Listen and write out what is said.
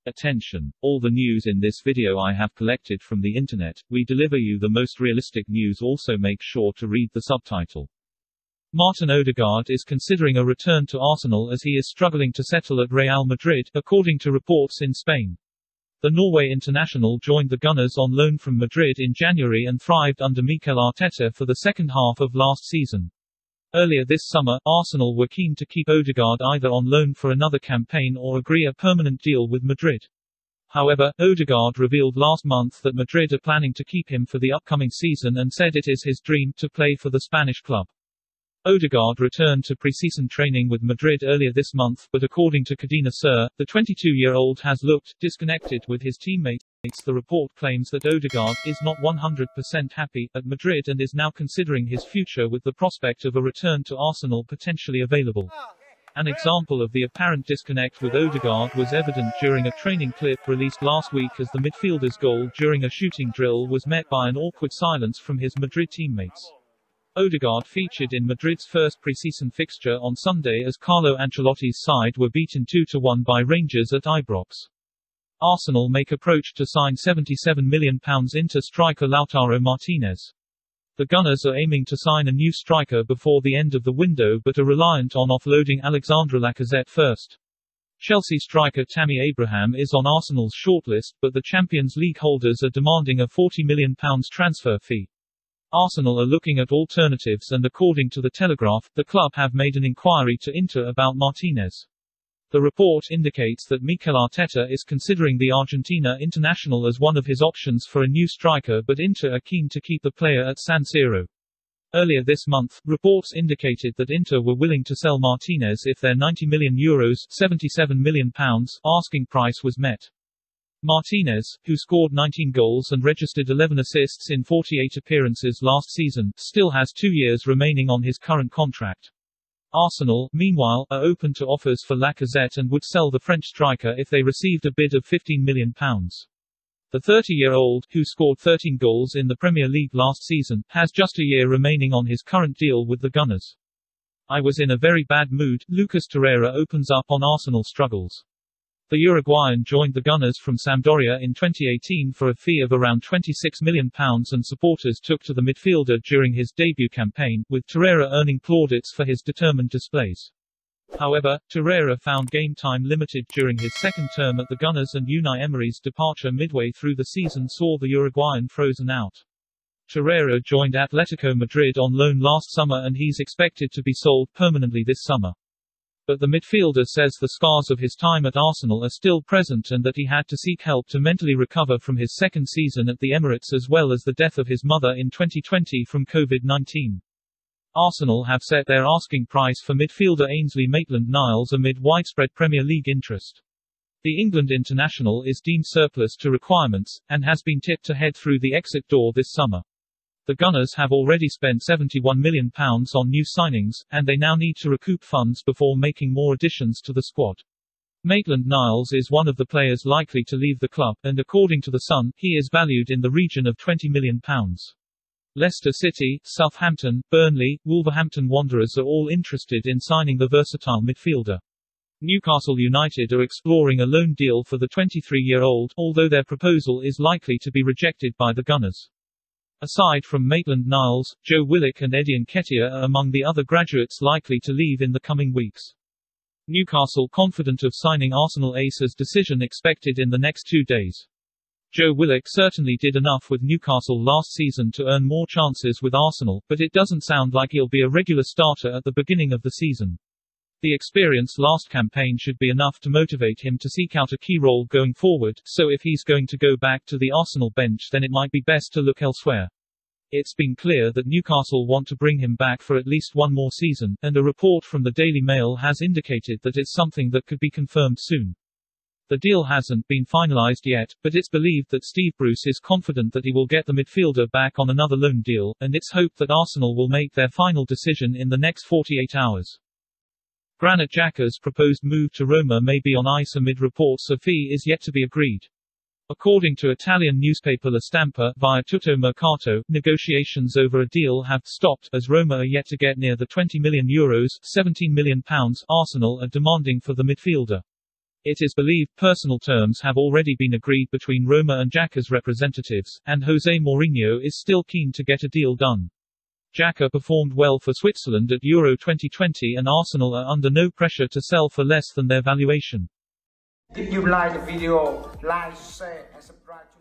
Attention! All the news in this video I have collected from the internet. We deliver you the most realistic news. Also make sure to read the subtitle. Martin Odegaard is considering a return to Arsenal as he is struggling to settle at Real Madrid, according to reports in Spain. The Norway international joined the Gunners on loan from Madrid in January and thrived under Mikel Arteta for the second half of last season. Earlier this summer, Arsenal were keen to keep Odegaard either on loan for another campaign or agree a permanent deal with Madrid. However, Odegaard revealed last month that Madrid are planning to keep him for the upcoming season and said it is his dream to play for the Spanish club. Odegaard returned to pre-season training with Madrid earlier this month, but according to Cadena Ser, the 22-year-old has looked disconnected with his teammates. The report claims that Odegaard is not 100% happy at Madrid and is now considering his future with the prospect of a return to Arsenal potentially available. An example of the apparent disconnect with Odegaard was evident during a training clip released last week as the midfielder's goal during a shooting drill was met by an awkward silence from his Madrid teammates. Odegaard featured in Madrid's first pre-season fixture on Sunday as Carlo Ancelotti's side were beaten 2-1 by Rangers at Ibrox. Arsenal make approach to sign £77 million Inter striker Lautaro Martinez. The Gunners are aiming to sign a new striker before the end of the window but are reliant on offloading Alexandre Lacazette first. Chelsea striker Tammy Abraham is on Arsenal's shortlist, but the Champions League holders are demanding a £40 million transfer fee. Arsenal are looking at alternatives and according to The Telegraph, the club have made an inquiry to Inter about Martinez. The report indicates that Mikel Arteta is considering the Argentina international as one of his options for a new striker, but Inter are keen to keep the player at San Siro. Earlier this month, reports indicated that Inter were willing to sell Martinez if their €90 million (£77 million) asking price was met. Martinez, who scored 19 goals and registered 11 assists in 48 appearances last season, still has 2 years remaining on his current contract. Arsenal, meanwhile, are open to offers for Lacazette and would sell the French striker if they received a bid of £15 million. The 30-year-old, who scored 13 goals in the Premier League last season, has just a year remaining on his current deal with the Gunners. I was in a very bad mood. Lucas Torreira opens up on Arsenal struggles. The Uruguayan joined the Gunners from Sampdoria in 2018 for a fee of around £26 million and supporters took to the midfielder during his debut campaign, with Torreira earning plaudits for his determined displays. However, Torreira found game time limited during his second term at the Gunners and Unai Emery's departure midway through the season saw the Uruguayan frozen out. Torreira joined Atletico Madrid on loan last summer and he's expected to be sold permanently this summer. But the midfielder says the scars of his time at Arsenal are still present and that he had to seek help to mentally recover from his second season at the Emirates as well as the death of his mother in 2020 from COVID-19. Arsenal have set their asking price for midfielder Ainsley Maitland-Niles amid widespread Premier League interest. The England international is deemed surplus to requirements, and has been tipped to head through the exit door this summer. The Gunners have already spent £71 million on new signings, and they now need to recoup funds before making more additions to the squad. Maitland-Niles is one of the players likely to leave the club, and according to The Sun, he is valued in the region of £20 million. Leicester City, Southampton, Burnley, Wolverhampton Wanderers are all interested in signing the versatile midfielder. Newcastle United are exploring a loan deal for the 23-year-old, although their proposal is likely to be rejected by the Gunners. Aside from Maitland-Niles, Joe Willock and Eddie Nketiah are among the other graduates likely to leave in the coming weeks. Newcastle confident of signing Arsenal ace's decision expected in the next 2 days. Joe Willock certainly did enough with Newcastle last season to earn more chances with Arsenal, but it doesn't sound like he'll be a regular starter at the beginning of the season. The experience last campaign should be enough to motivate him to seek out a key role going forward, so if he's going to go back to the Arsenal bench then it might be best to look elsewhere. It's been clear that Newcastle want to bring him back for at least one more season, and a report from the Daily Mail has indicated that it's something that could be confirmed soon. The deal hasn't been finalised yet, but it's believed that Steve Bruce is confident that he will get the midfielder back on another loan deal, and it's hoped that Arsenal will make their final decision in the next 48 hours. Granit Xhaka's proposed move to Roma may be on ice amid reports a fee is yet to be agreed. According to Italian newspaper La Stampa, via Tutto Mercato, negotiations over a deal have stopped, as Roma are yet to get near the €20 million (£17 million) Arsenal are demanding for the midfielder. It is believed personal terms have already been agreed between Roma and Xhaka's representatives, and Jose Mourinho is still keen to get a deal done. Xhaka performed well for Switzerland at Euro 2020 and Arsenal are under no pressure to sell for less than their valuation. If you like the video, like, share and subscribe to